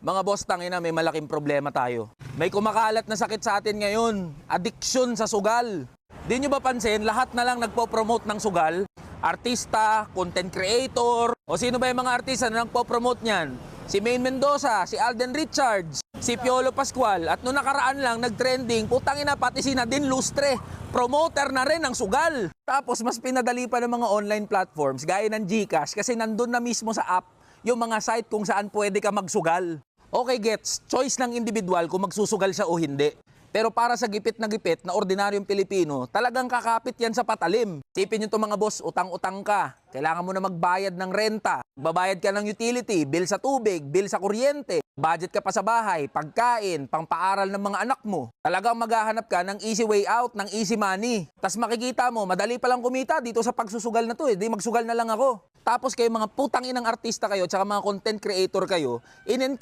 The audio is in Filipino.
Mga boss, tangina, may malaking problema tayo. May kumakalat na sakit sa atin ngayon. Addiction sa sugal. Di nyo ba pansin, lahat na lang nagpo-promote ng sugal? Artista, content creator, o sino ba yung mga artista na nagpo-promote niyan? Si Maine Mendoza, si Alden Richards, si Piolo Pascual. At noong nakaraan lang, nag-trending, putangina, pati si Nadine Lustre. Promoter na rin ng sugal. Tapos mas pinadali pa ng mga online platforms, gaya ng GCash, kasi nandun na mismo sa app yung mga site kung saan pwede ka magsugal. Okay, gets, choice ng individual kung magsusugal siya o hindi. Pero para sa gipit na ordinaryong Pilipino, talagang kakapit yan sa patalim. Sipin nyo itong mga boss, utang-utang ka. Kailangan mo na magbayad ng renta. Babayad ka ng utility, bill sa tubig, bill sa kuryente. Budget ka pa sa bahay, pagkain, pangpaaral ng mga anak mo. Talagang maghahanap ka ng easy way out, ng easy money. Tas makikita mo, madali palang kumita dito sa pagsusugal na to eh. Di magsugal na lang ako. Tapos kayo mga putang inang artista kayo, tsaka mga content creator kayo,